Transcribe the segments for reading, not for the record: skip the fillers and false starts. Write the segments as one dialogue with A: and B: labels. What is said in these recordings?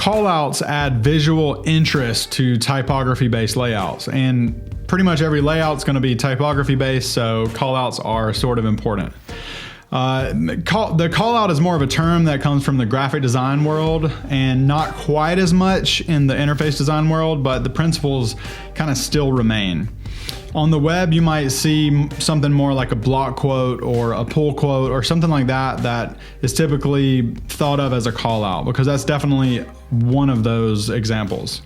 A: callouts add visual interest to typography-based layouts, and pretty much every layout is going to be typography-based, so callouts are sort of important. The callout is more of a term that comes from the graphic design world and not quite as much in the interface design world, but the principles kind of still remain. On the web, you might see something more like a block quote or a pull quote or something like that that is typically thought of as a callout, because that's definitely one of those examples.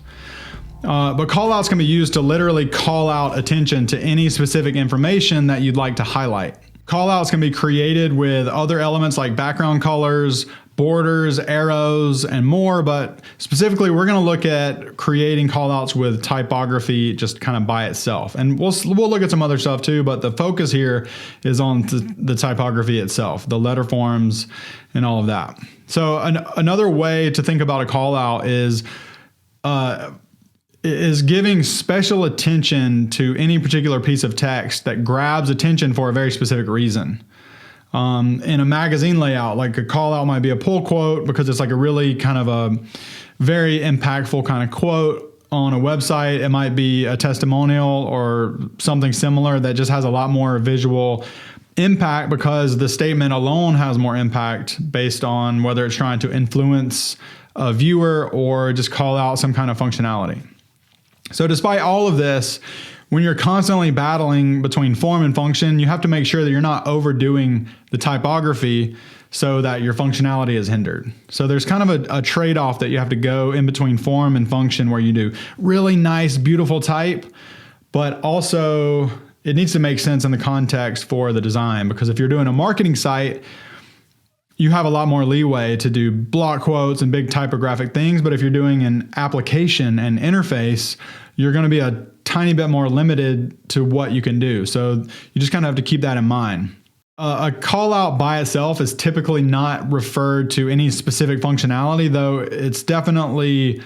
A: But callouts can be used to literally call out attention to any specific information that you'd like to highlight. Callouts can be created with other elements like background colors, borders, arrows, and more, but specifically we're going to look at creating callouts with typography just kind of by itself. And we'll look at some other stuff too, but the focus here is on the typography itself, the letter forms and all of that. So another way to think about a callout is giving special attention to any particular piece of text that grabs attention for a very specific reason. In a magazine layout, like a call out might be a pull quote because it's like a really kind of a very impactful kind of quote. On a website, it might be a testimonial or something similar that just has a lot more visual impact because the statement alone has more impact based on whether it's trying to influence a viewer or just call out some kind of functionality. So despite all of this, when you're constantly battling between form and function, you have to make sure that you're not overdoing the typography so that your functionality is hindered. So there's kind of a trade-off that you have to go in between form and function, where you do really nice, beautiful type, but also it needs to make sense in the context for the design. Because if you're doing a marketing site, you have a lot more leeway to do block quotes and big typographic things. But if you're doing an application and interface, you're going to be a tiny bit more limited to what you can do. So you just kind of have to keep that in mind. A call out by itself is typically not referred to any specific functionality, though it's definitely,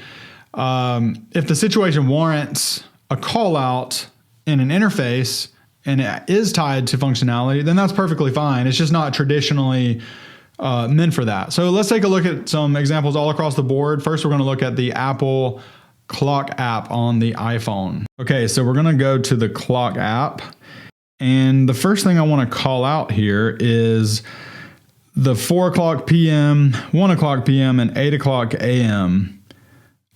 A: if the situation warrants a call out in an interface and it is tied to functionality, then that's perfectly fine. It's just not traditionally meant for that. So let's take a look at some examples all across the board. First, we're going to look at the Apple Clock app on the iPhone. Okay, so we're going to go to the Clock app. And the first thing I want to call out here is the 4 o'clock p.m., 1 o'clock p.m., and 8 o'clock a.m.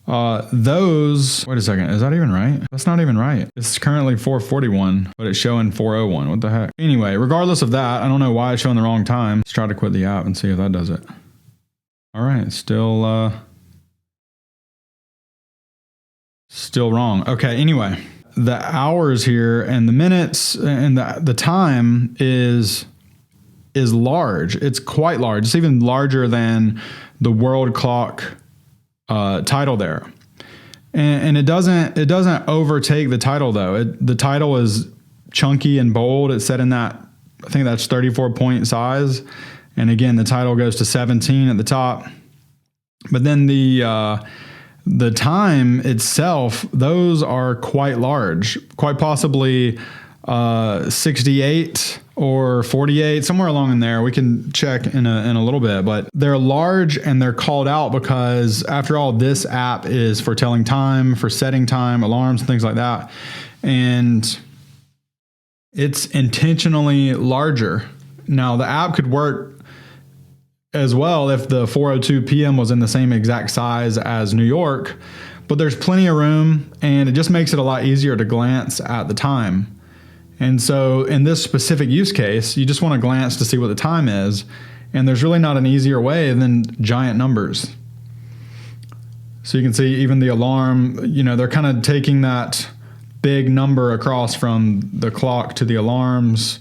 A: Those, wait a second, is that even right? That's not even right. It's currently 4:41, but it's showing 4:01. What the heck? Anyway, regardless of that, I don't know why it's showing the wrong time. Let's try to quit the app and see if that does it. All right, still wrong. Okay, anyway, the hours here and the minutes and the time is large. It's quite large. It's even larger than the world clock title there. And it doesn't overtake the title though. The title is chunky and bold. It's set in that, I think that's 34 point size. And again, the title goes to 17 at the top. But then the time itself, those are quite large, quite possibly 68 or 48, somewhere along in there. We can check in a little bit, but they're large and they're called out because after all, this app is for telling time, for setting time, alarms, and things like that. And it's intentionally larger. Now the app could work as well if the 4:02 p.m. was in the same exact size as New York, but there's plenty of room and it just makes it a lot easier to glance at the time. And so in this specific use case, you just want to glance to see what the time is, and there's really not an easier way than giant numbers. So you can see even the alarm, they're kind of taking that big number across from the clock to the alarms.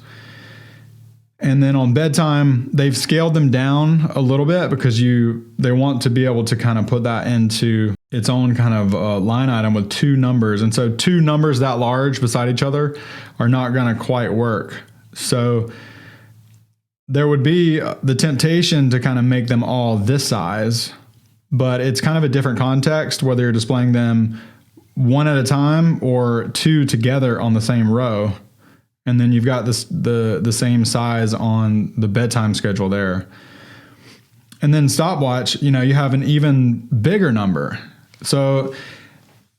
A: And then on bedtime, they've scaled them down a little bit because they want to be able to kind of put that into its own kind of line item with two numbers. And so two numbers that large beside each other are not going to quite work. So there would be the temptation to kind of make them all this size, but it's kind of a different context, whether you're displaying them one at a time or two together on the same row. And then you've got the same size on the bedtime schedule there. And then stopwatch, you have an even bigger number. So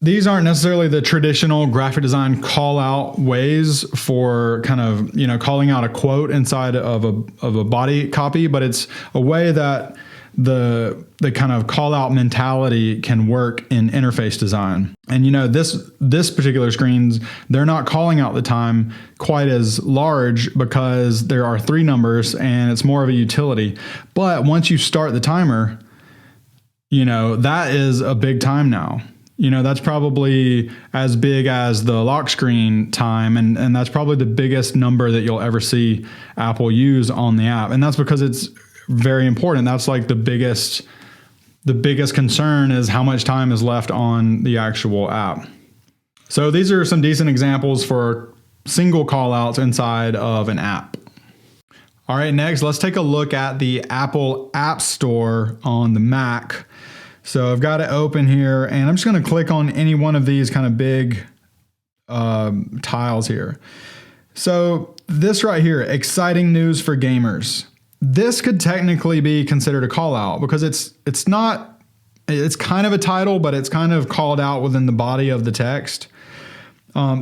A: these aren't necessarily the traditional graphic design call out ways for kind of, calling out a quote inside of a body copy, but it's a way that the kind of call out mentality can work in interface design. And this particular screens, they're not calling out the time quite as large because there are 3 numbers and it's more of a utility. But once you start the timer, that is a big time now. That's probably as big as the lock screen time. And that's probably the biggest number that you'll ever see Apple use on the app. And that's because it's very important. That's like the biggest concern is how much time is left on the actual app. So these are some decent examples for single call outs inside of an app. All right, next, let's take a look at the Apple App Store on the Mac. So I've got it open here and I'm just going to click on any one of these kind of big tiles here. So this right here, exciting news for gamers. This could technically be considered a call out because it's kind of a title, but it's kind of called out within the body of the text.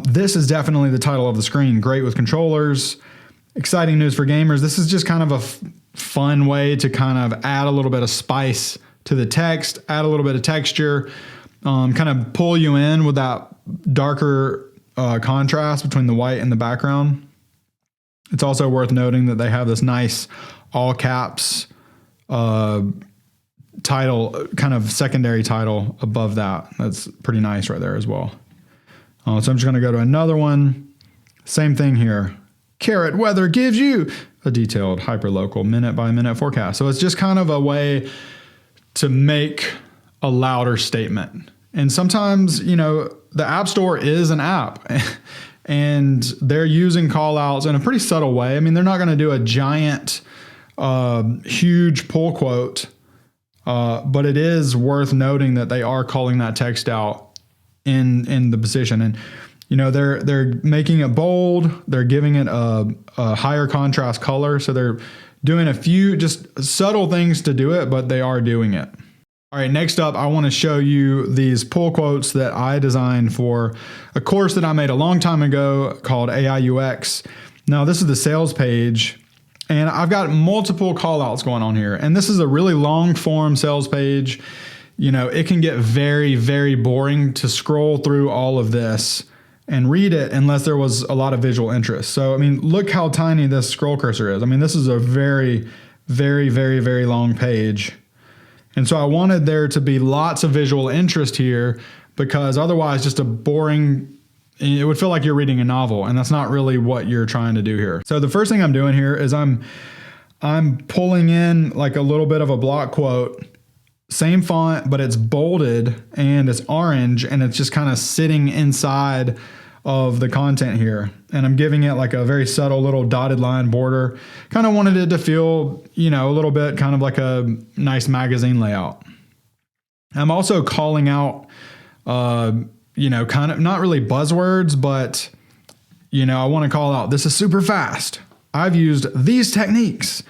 A: This is definitely the title of the screen. Great with controllers. Exciting news for gamers. This is just kind of a fun way to kind of add a little bit of spice to the text, add a little bit of texture, kind of pull you in with that darker contrast between the white and the background. It's also worth noting that they have this nice all caps title, kind of secondary title above that. That's pretty nice right there as well. So I'm just going to go to another one. Same thing here. Carrot Weather gives you a detailed hyperlocal minute by minute forecast. So it's just kind of a way to make a louder statement. And sometimes, the App Store is an app and they're using call outs in a pretty subtle way. I mean, they're not going to do a giant, huge pull quote, but it is worth noting that they are calling that text out in the position. And, they're making it bold. They're giving it a higher contrast color. So they're doing a few just subtle things to do it, but they are doing it. All right, next up, I want to show you these pull quotes that I designed for a course that I made a long time ago called AI UX. Now, this is the sales page, and I've got multiple call outs going on here. And this is a really long form sales page. It can get very, very boring to scroll through all of this and read it unless there was a lot of visual interest. So, look how tiny this scroll cursor is. This is a very, very, very, very long page. And so I wanted there to be lots of visual interest here because otherwise just a boring, it would feel like you're reading a novel, and that's not really what you're trying to do here. So the first thing I'm doing here is I'm pulling in like a little bit of a block quote, same font, but it's bolded and it's orange and it's just kind of sitting inside of the content here. And I'm giving it like a very subtle little dotted line border. Kind of wanted it to feel, a little bit kind of like a nice magazine layout. I'm also calling out, kind of not really buzzwords, but, I want to call out, this is super fast. I've used these techniques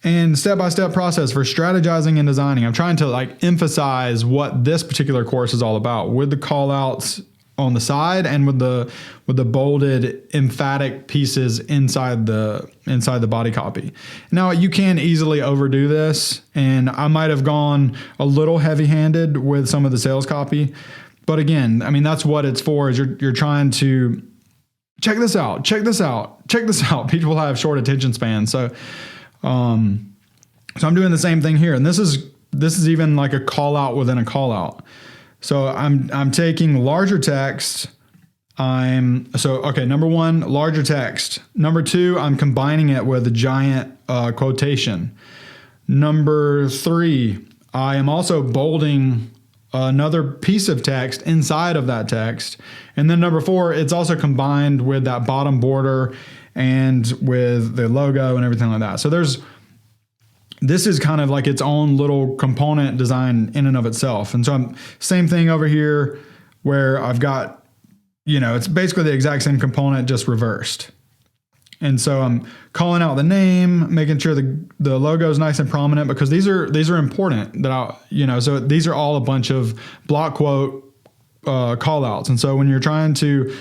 A: and step-by-step process for strategizing and designing. I'm trying to emphasize what this particular course is all about with the call outs on the side and with the bolded emphatic pieces inside the body copy. Now you can easily overdo this, and I might have gone a little heavy-handed with some of the sales copy, but again, that's what it's for. Is you're trying to check this out. People have short attention spans, so I'm doing the same thing here, and this is even like a call out within a call out. So I'm taking larger text. Number one, larger text. Number two, I'm combining it with a giant quotation. Number three, I am also bolding another piece of text inside of that text. And then number four, it's also combined with that bottom border and with the logo and everything like that. So this is kind of like its own little component design in and of itself. And so same thing over here where I've got, it's basically the exact same component, just reversed. And so I'm calling out the name, making sure the logo is nice and prominent, because these are important so these are all a bunch of block quote call outs. And so when you're trying to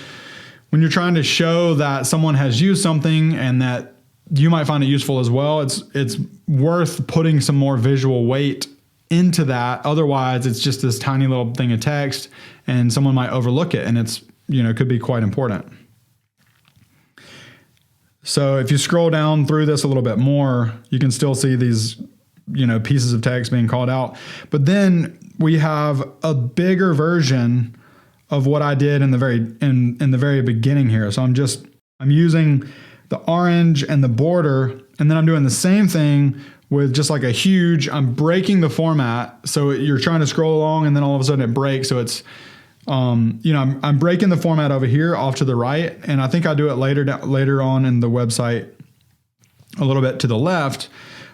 A: show that someone has used something and that you might find it useful as well, it's worth putting some more visual weight into that. Otherwise, it's just this tiny little thing of text and someone might overlook it, and it's, could be quite important. So if you scroll down through this a little bit more, you can still see these, pieces of text being called out. But then we have a bigger version of what I did in the very beginning here. So I'm using the orange and the border, and then I'm doing the same thing with just like I'm breaking the format. So you're trying to scroll along and then all of a sudden it breaks. So it's, I'm breaking the format over here off to the right. And I think I do it later on in the website a little bit to the left.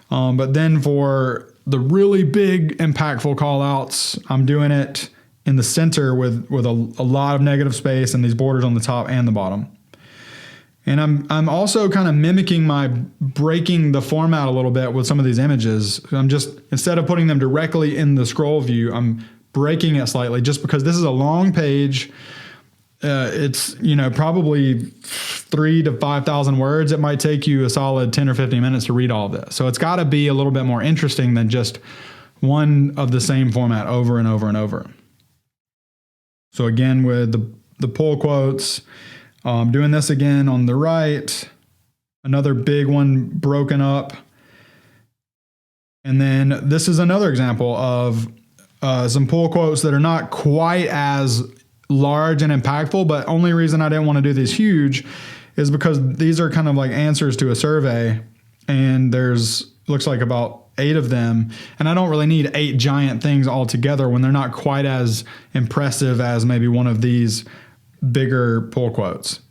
A: But then for the really big impactful call outs, I'm doing it in the center with a lot of negative space and these borders on the top and the bottom. And I'm also kind of mimicking my breaking the format a little bit with some of these images. I'm just, instead of putting them directly in the scroll view, I'm breaking it slightly, just because this is a long page. It's, probably 3,000 to 5,000 words. It might take you a solid 10 or 15 minutes to read all of this. So it's got to be a little bit more interesting than just one of the same format over and over and over. So again, with the pull quotes, doing this again on the right, another big one broken up. And then this is another example of some pull quotes that are not quite as large and impactful, but only reason I didn't want to do these huge is because these are kind of like answers to a survey, and looks like about 8 of them. And I don't really need 8 giant things all together when they're not quite as impressive as maybe one of these bigger pull quotes.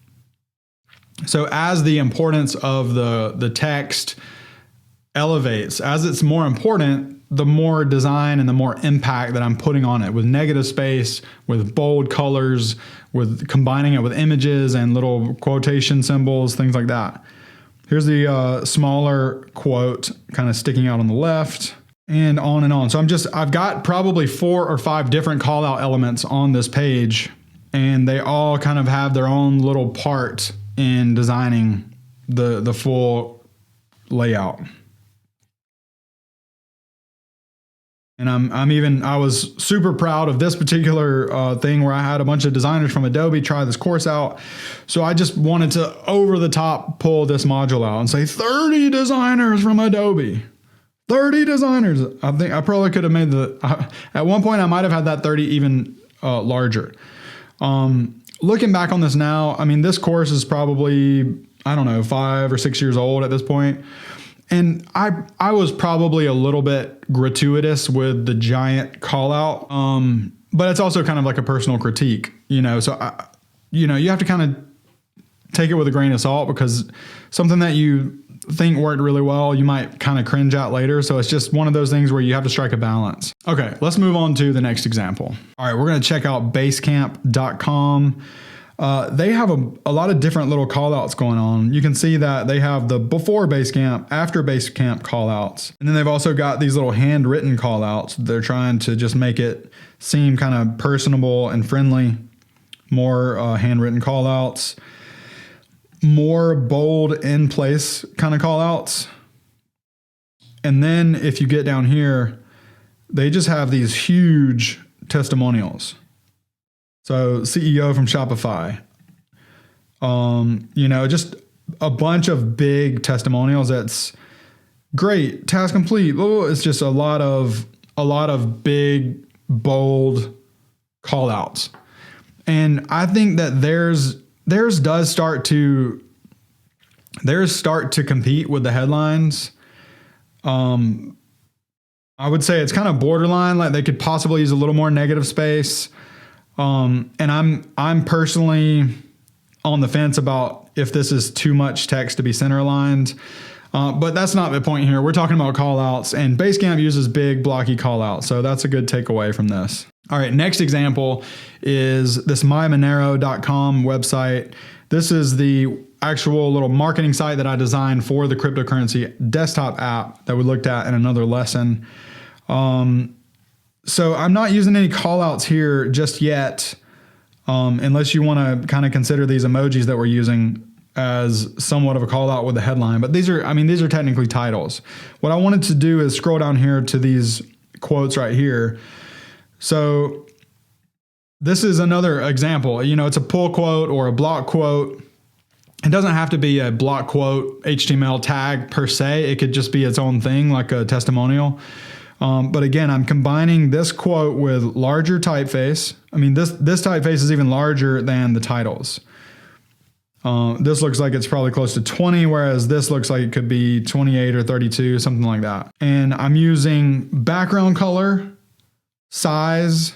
A: So as the importance of the text elevates, as it's more important, the more design and the more impact that I'm putting on it, with negative space, with bold colors, with combining it with images and little quotation symbols, things like that. Here's the smaller quote kind of sticking out on the left, and on and on. So I've got probably 4 or 5 different call out elements on this page, and they all kind of have their own little part in designing the full layout. And I was super proud of this particular thing where I had a bunch of designers from Adobe try this course out. So I just wanted to over the top pull this module out and say 30 designers from Adobe. 30 designers. I think I probably could have made at one point I might have had that 30 even larger. Looking back on this now, I mean, this course is probably, 5 or 6 years old at this point. And I was probably a little bit gratuitous with the giant call out. But it's also kind of like a personal critique, so you have to kind of take it with a grain of salt, because something that you think worked really well, you might kind of cringe at later. So it's just one of those things where you have to strike a balance. Okay, let's move on to the next example. All right, we're going to check out basecamp.com. They have a lot of different little call outs going on. You can see that they have the before Basecamp, after Basecamp call outs. And then they've also got these little handwritten call outs. They're trying to just make it seem kind of personable and friendly. More handwritten call outs. More bold in place kind of call outs. And then if you get down here, they just have these huge testimonials. So CEO from Shopify, just a bunch of big testimonials. That's great. Task complete. Oh, it's just a lot of big, bold call outs. And I think that theirs start to compete with the headlines. I would say it's kind of borderline, like they could possibly use a little more negative space. And I'm personally on the fence about if this is too much text to be center aligned. But that's not the point here. We're talking about call outs, and Basecamp uses big blocky call outs. So that's a good takeaway from this. All right. Next example is this mymonero.com website. This is the actual little marketing site that I designed for the cryptocurrency desktop app that we looked at in another lesson. So I'm not using any callouts here just yet, unless you want to kind of consider these emojis that we're using as somewhat of a call out with the headline. But these are technically titles. What I wanted to do is scroll down here to these quotes right here. So this is another example. It's a pull quote or a block quote. It doesn't have to be a block quote HTML tag per se. It could just be its own thing, like a testimonial. But again, I'm combining this quote with larger typeface. This typeface is even larger than the titles. This looks like it's probably close to 20, whereas this looks like it could be 28 or 32, something like that. And I'm using background color, size,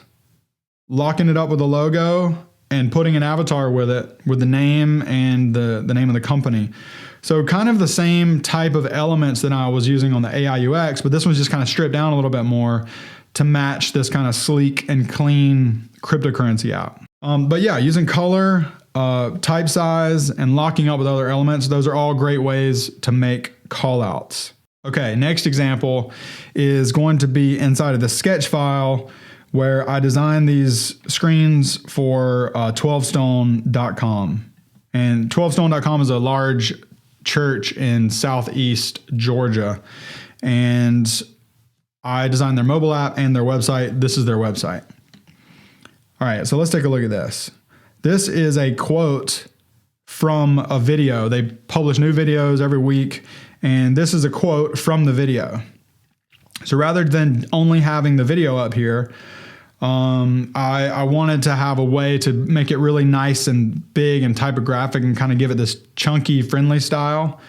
A: locking it up with a logo, and putting an avatar with it, with the name and the name of the company. So kind of the same type of elements that I was using on the AI UX, but this one's just kind of stripped down a little bit more to match this kind of sleek and clean cryptocurrency app. But yeah, using color, type size, and locking up with other elements, those are all great ways to make callouts. Okay, next example is going to be inside of the sketch file where I designed these screens for 12stone.com. And 12stone.com is a large church in southeast Georgia. And I designed their mobile app and their website. This is their website. All right, so let's take a look at this. This is a quote from a video. They publish new videos every week, and this is a quote from the video. So rather than only having the video up here, I wanted to have a way to make it really nice and big and typographic and kind of give it this chunky, friendly style.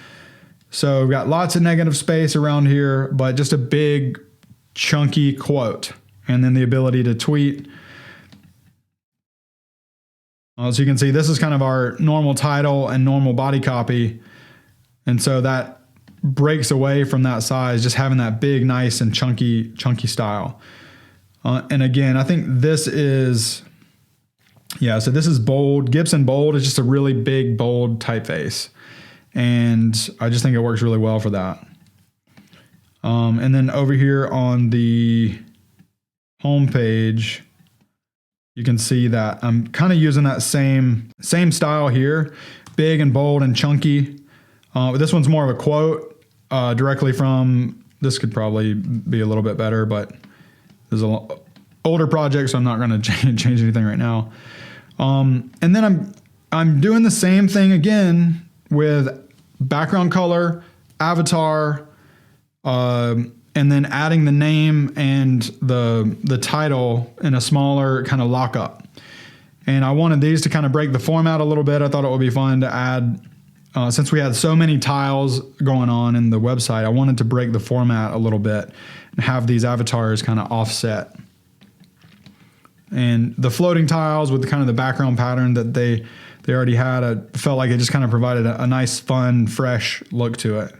A: So we've got lots of negative space around here, but just a big, chunky quote. And then the ability to tweet. So you can see this is kind of our normal title and normal body copy. And so that breaks away from that size, just having that big, nice and chunky style. And again, I think this is, so this is bold. Gibson Bold is just a really big, bold typeface. And I just think it works really well for that. And then over here on the home page, you can see that I'm kind of using that same style here, big and bold and chunky. But this one's more of a quote directly from, this could probably be a little bit better, but there's an older project, so I'm not going to change anything right now. And then I'm doing the same thing again with background color, avatar, and then adding the name and the title in a smaller kind of lockup. And I wanted these to kind of break the format a little bit. I thought it would be fun to add, since we had so many tiles going on in the website, I wanted to break the format a little bit and have these avatars kind of offset. And the floating tiles with the kind of the background pattern that they already had, I felt like it just kind of provided a nice, fun, fresh look to it.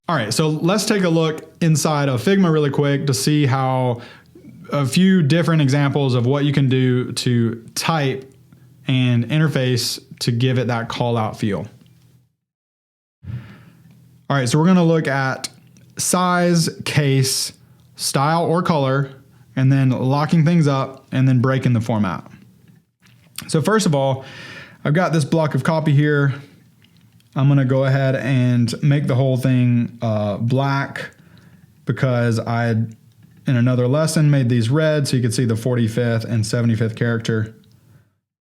A: All right, so let's take a look inside of Figma really quick to see how a few different examples of what you can do to type and interface to give it that call out feel. All right, so we're gonna look at size, case, style or color, and then locking things up and then breaking the format. So first of all, I've got this block of copy here. I'm gonna go ahead and make the whole thing black because I had in another lesson made these red so you could see the 45th and 75th character.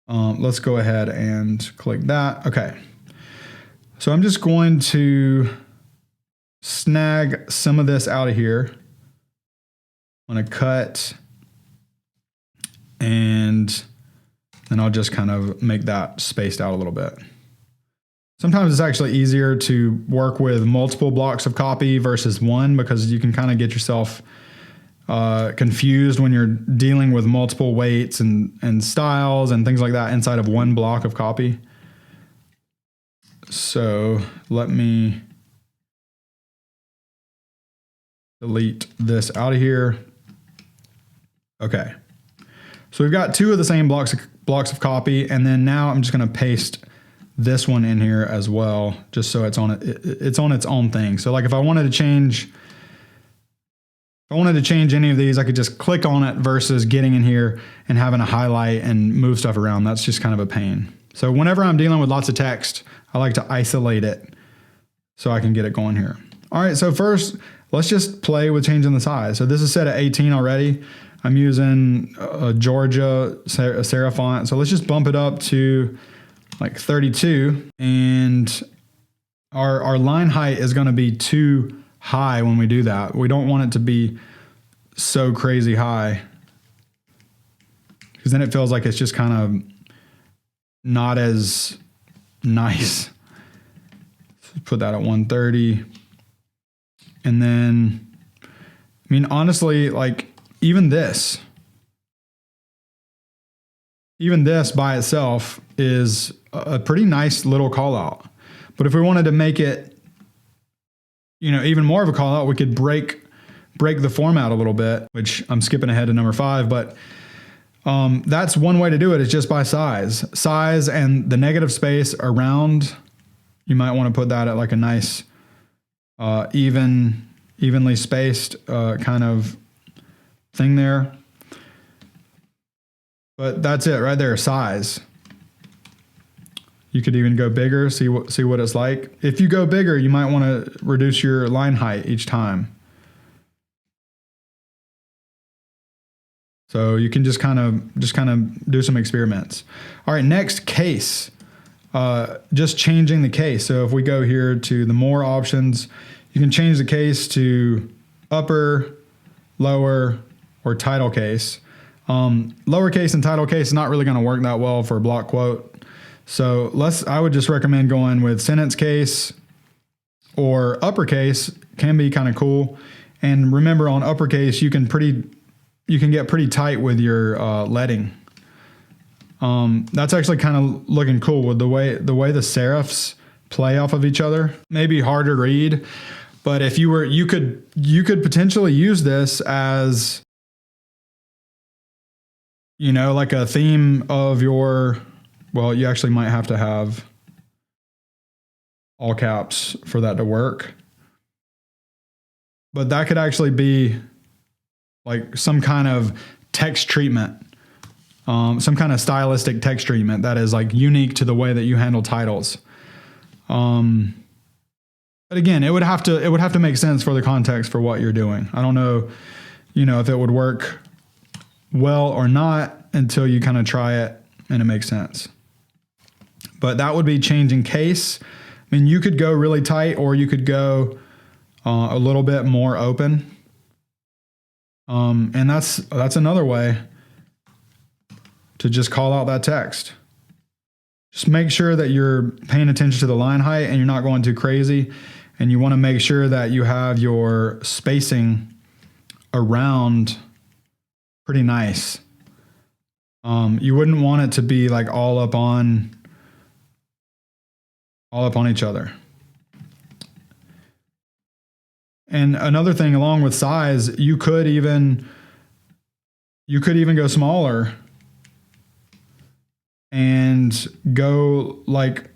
A: Let's go ahead and click that. Okay. So I'm just going to snag some of this out of here. I'm gonna cut, and then I'll just kind of make that spaced out a little bit. Sometimes it's actually easier to work with multiple blocks of copy versus one because you can kind of get yourself confused when you're dealing with multiple weights and styles and things like that inside of one block of copy. So let me delete this out of here. Okay. So we've got two of the same blocks of copy, and then now I'm just going to paste this one in here as well, just so it's on its own thing. So like if I wanted to change any of these, I could just click on it versus getting in here and having to highlight and move stuff around. That's just kind of a pain. So whenever I'm dealing with lots of text, I like to isolate it so I can get it going here. All right, so first, let's just play with changing the size. So this is set at 18 already. I'm using a Georgia serif font. So let's just bump it up to like 32. And our line height is going to be too high when we do that. We don't want it to be so crazy high, because then it feels like it's just kind of not as nice. So put that at 130. And then, I mean, honestly, like even this by itself is a pretty nice little call out. But if we wanted to make it, even more of a call out, we could break the format a little bit, which I'm skipping ahead to number 5, but that's one way to do it, is just by size. Size and the negative space around, you might want to put that at like a nice evenly spaced kind of thing there. But that's it right there, size. You could even go bigger, see what it's like. If you go bigger, you might want to reduce your line height each time. So you can just kind of do some experiments. All right, next, case. Just changing the case. So if we go here to the more options, you can change the case to upper, lower, or title case. Lowercase and title case is not really going to work that well for a block quote. So I would just recommend going with sentence case, or uppercase can be kind of cool. And remember, on uppercase, you can get pretty tight with your leading. That's actually kind of looking cool with the way the serifs play off of each other. Maybe hard to read, but if you could potentially use this as, like a theme of your. Well, you actually might have to have all caps for that to work. But that could actually be like some kind of text treatment, some kind of stylistic text treatment that is like unique to the way that you handle titles. But again, it would have to make sense for the context for what you're doing. I don't know, if it would work well or not until you kind of try it and it makes sense. But that would be changing case. I mean, you could go really tight, or you could go a little bit more open. And that's another way to just call out that text. Just make sure that you're paying attention to the line height and you're not going too crazy. And you want to make sure that you have your spacing around pretty nice. You wouldn't want it to be like all up on each other. And another thing, along with size, you could even go smaller and go like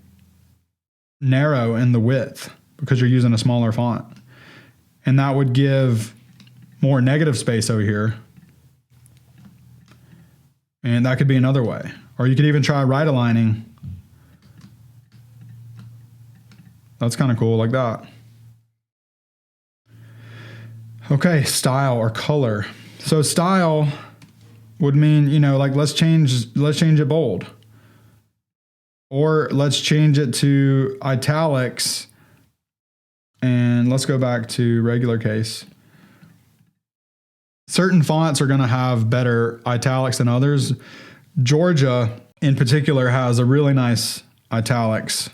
A: narrow in the width because you're using a smaller font. And that would give more negative space over here. And that could be another way. Or you could even try right aligning. That's kind of cool, like that. Okay, style or color. So style would mean, like let's change it bold. Or let's change it to italics. And let's go back to regular case. Certain fonts are going to have better italics than others. Georgia, in particular, has a really nice italics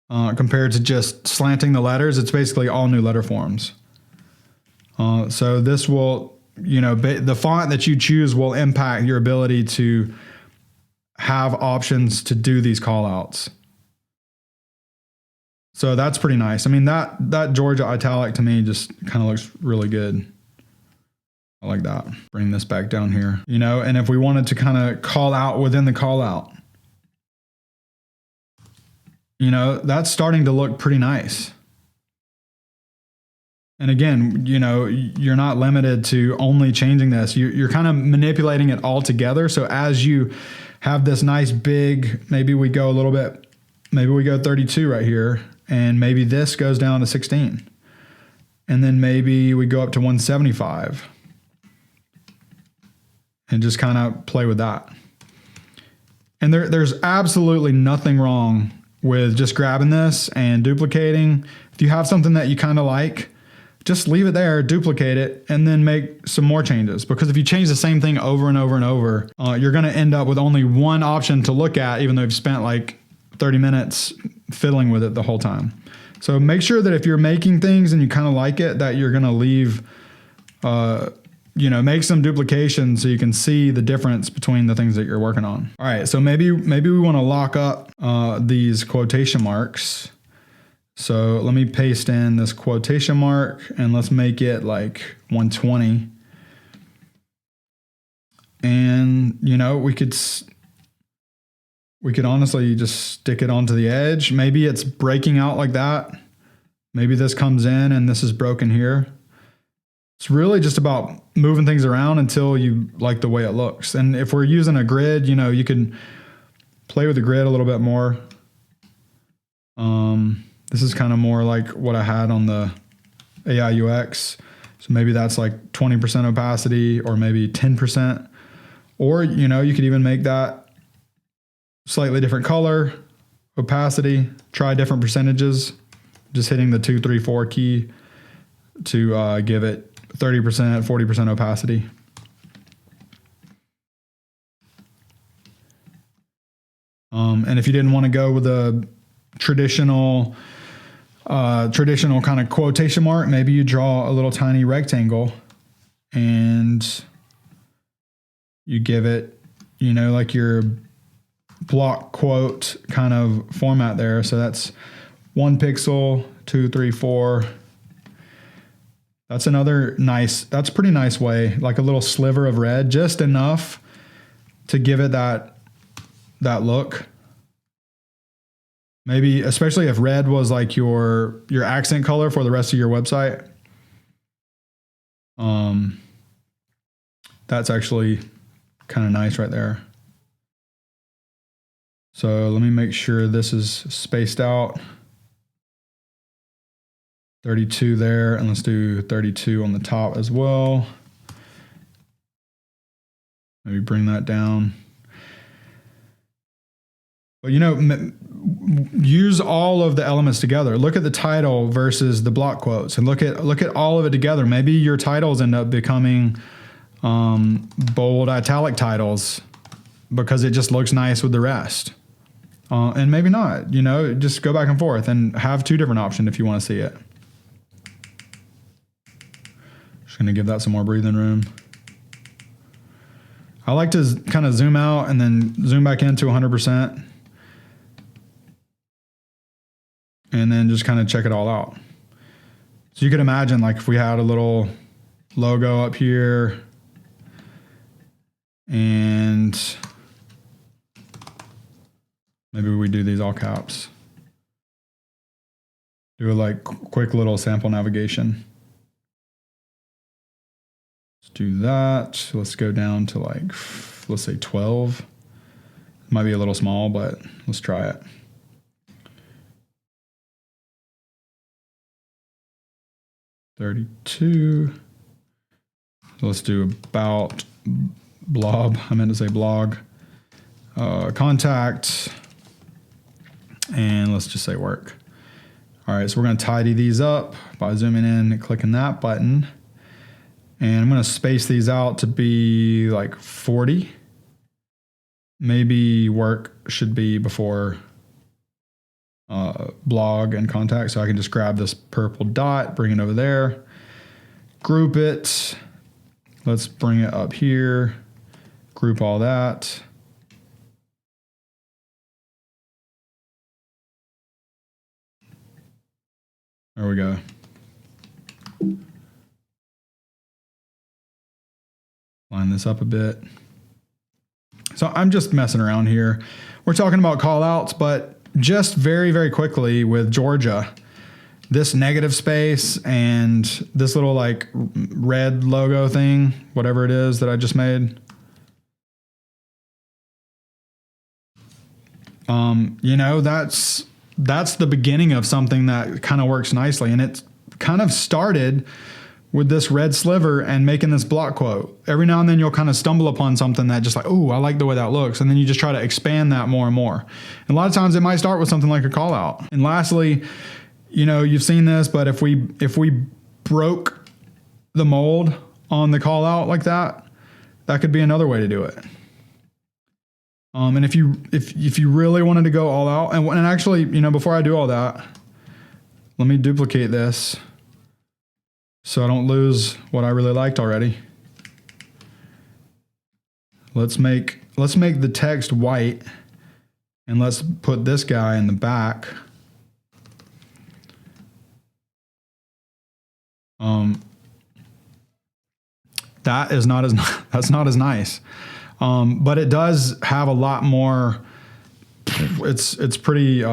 A: compared to just slanting the letters. It's basically all new letter forms. So this will, the font that you choose will impact your ability to have options to do these callouts. So that's pretty nice. I mean, that Georgia italic to me just kind of looks really good. I like that. Bring this back down here, and if we wanted to kind of call out within the call out, that's starting to look pretty nice. And again, you're not limited to only changing this. You're kind of manipulating it all together. So as you have this nice big, maybe we go 32 right here, and maybe this goes down to 16. And then maybe we go up to 175 and just kind of play with that. And there's absolutely nothing wrong with just grabbing this and duplicating. If you have something that you kind of like, just leave it there, duplicate it, and then make some more changes. Because if you change the same thing over and over and over, you're going to end up with only one option to look at, even though you've spent like 30 minutes fiddling with it the whole time. So make sure that if you're making things and you kind of like it, that you're going to leave, make some duplication so you can see the difference between the things that you're working on. All right, so maybe we want to lock up these quotation marks. So let me paste in this quotation mark and let's make it like 120. And, we could honestly just stick it onto the edge. Maybe it's breaking out like that. Maybe this comes in and this is broken here. It's really just about moving things around until you like the way it looks. And if we're using a grid, you can play with the grid a little bit more. This is kind of more like what I had on the AI UX. So maybe that's like 20% opacity or maybe 10%. Or, you could even make that slightly different color, opacity, try different percentages, just hitting the 2, 3, 4 key to give it 30%, 40% opacity. And if you didn't want to go with a traditional kind of quotation mark, maybe you draw a little tiny rectangle and you give it, like your block quote kind of format there. So that's 1 pixel, 2, 3, 4. That's that's pretty nice way, like a little sliver of red, just enough to give it that look. Maybe, especially if red was like your accent color for the rest of your website. That's actually kind of nice right there. So let me make sure this is spaced out. 32 there, and let's do 32 on the top as well. Maybe bring that down. But use all of the elements together. Look at the title versus the block quotes, and look at all of it together. Maybe your titles end up becoming bold italic titles because it just looks nice with the rest. And maybe not. Just go back and forth and have 2 different options if you want to see it. Just going to give that some more breathing room. I like to kind of zoom out and then zoom back into 100%. And then just kind of check it all out. So you could imagine, like, if we had a little logo up here and maybe we do these all caps. Do a like quick little sample navigation. Let's do that. Let's go down to like, let's say 12. It might be a little small, but let's try it. $32. So let's do about blob. I meant to say blog. Contact. And let's just say work. All right, so we're going to tidy these up by zooming in and clicking that button. And I'm going to space these out to be like 40. Maybe work should be before blog and contact. So I can just grab this purple dot, bring it over there, group it. Let's bring it up here, group all that. There we go. Line this up a bit. So I'm just messing around here. We're talking about call outs, but just very, very quickly with Georgia, this negative space and this little like red logo thing, whatever it is that I just made, you know, that's the beginning of something that kind of works nicely. And it kind of started with this red sliver and making this block quote. Every now and then you'll kind of stumble upon something that just like, oh, I like the way that looks. And then you just try to expand that more and more. And a lot of times it might start with something like a call out. And lastly, you know, you've seen this, but if we broke the mold on the call out like that, that could be another way to do it. And if you really wanted to go all out, and actually, you know, before I do all that, let me duplicate this so I don't lose what I really liked already. Let's make the text white, and let's put this guy in the back. That's not as nice. But it does have a lot more. It's pretty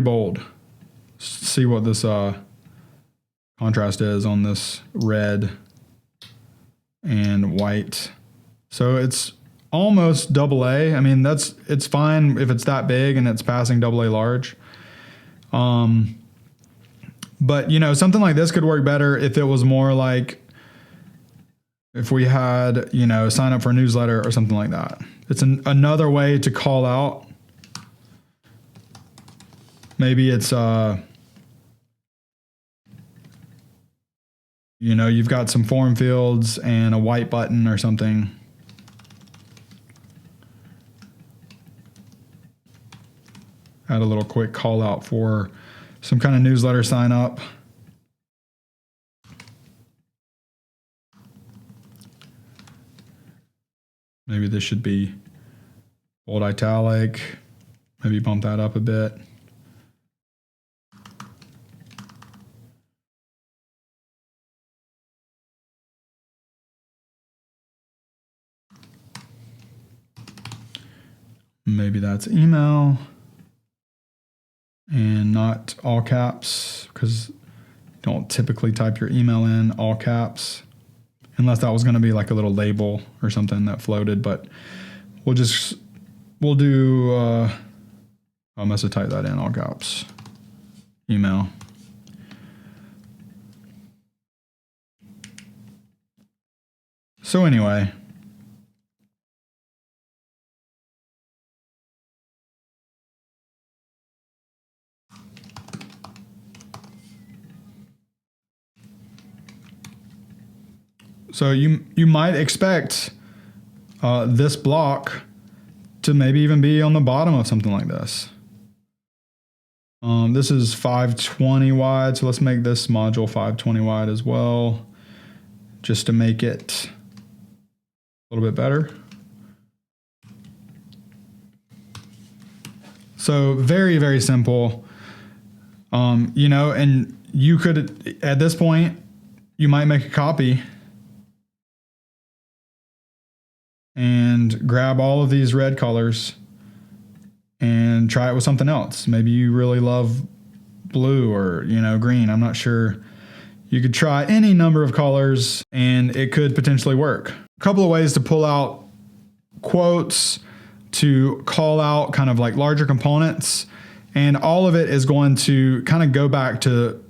A: bold. See what this contrast is on this red and white. So it's almost AA. I mean, it's fine if it's that big and it's passing AA large. But you know, something like this could work better if it was more like, if we had, you know, sign up for a newsletter or something like that. It's another way to call out. Maybe it's, you know, you've got some form fields and a white button or something. Add a little quick call out for some kind of newsletter sign up. Maybe this should be bold italic. Maybe bump that up a bit. Maybe that's email and not all caps, because you don't typically type your email in all caps. Unless that was going to be like a little label or something that floated, but we'll do, I must have typed that in all caps, email. So anyway, so you might expect this block to maybe even be on the bottom of something like this. This is 520 wide, so let's make this module 520 wide as well, just to make it a little bit better. So very, very simple. You know, and you could, at this point, you might make a copy and grab all of these red colors and try it with something else. Maybe you really love blue or, you know, green. I'm not sure. You could try any number of colors and it could potentially work. A couple of ways to pull out quotes, to call out kind of like larger components, and all of it is going to kind of go back to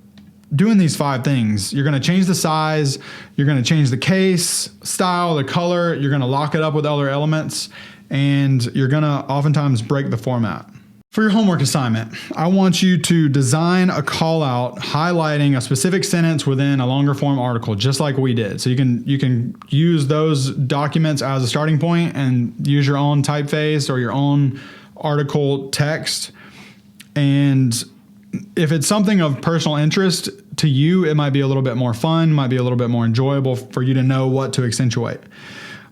A: doing these 5 things. You're going to change the size, you're going to change the case, style, the color, you're going to lock it up with other elements, and you're going to oftentimes break the format. For your homework assignment, I want you to design a call out highlighting a specific sentence within a longer form article, just like we did. So you can use those documents as a starting point and use your own typeface or your own article text. And if it's something of personal interest to you, it might be a little bit more fun, might be a little bit more enjoyable for you to know what to accentuate.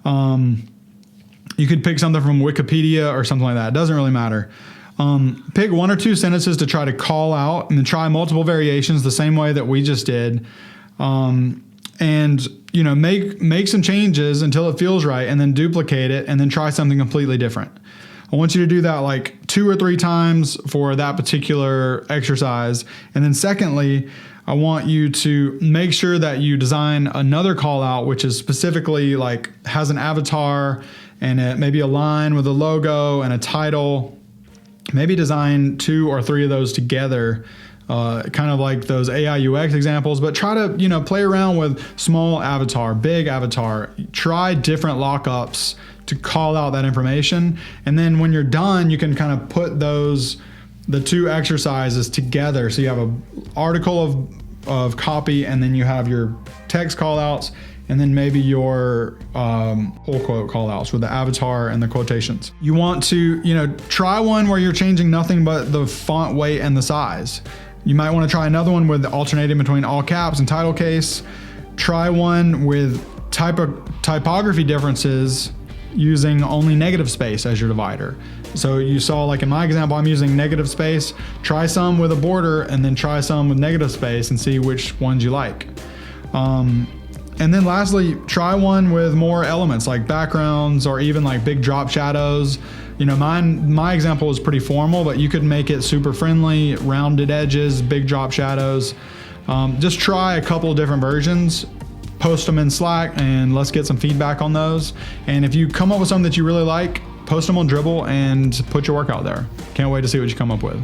A: You could pick something from Wikipedia or something like that. It doesn't really matter. Pick 1 or 2 sentences to try to call out, and then try multiple variations the same way that we just did. And you know, make some changes until it feels right, and then duplicate it, and then try something completely different. I want you to do that like 2 or 3 times for that particular exercise. And then secondly, I want you to make sure that you design another call out, which is specifically like has an avatar and maybe a line with a logo and a title. Maybe design 2 or 3 of those together, kind of like those AI UX examples, but try to, play around with small avatar, big avatar, try different lockups to call out that information. And then when you're done, you can kind of put the 2 exercises together. So you have an article of copy, and then you have your text call outs, and then maybe your whole quote call outs with the avatar and the quotations. You want to, try one where you're changing nothing but the font weight and the size. You might want to try another one with alternating between all caps and title case. Try one with typography differences using only negative space as your divider. So you saw, like in my example, I'm using negative space. Try some with a border and then try some with negative space and see which ones you like. And then lastly, try one with more elements like backgrounds or even like big drop shadows. My example is pretty formal, but you could make it super friendly, rounded edges, big drop shadows. Just try a couple of different versions, post them in Slack, and let's get some feedback on those. And if you come up with something that you really like, post them on Dribbble and put your work out there. Can't wait to see what you come up with.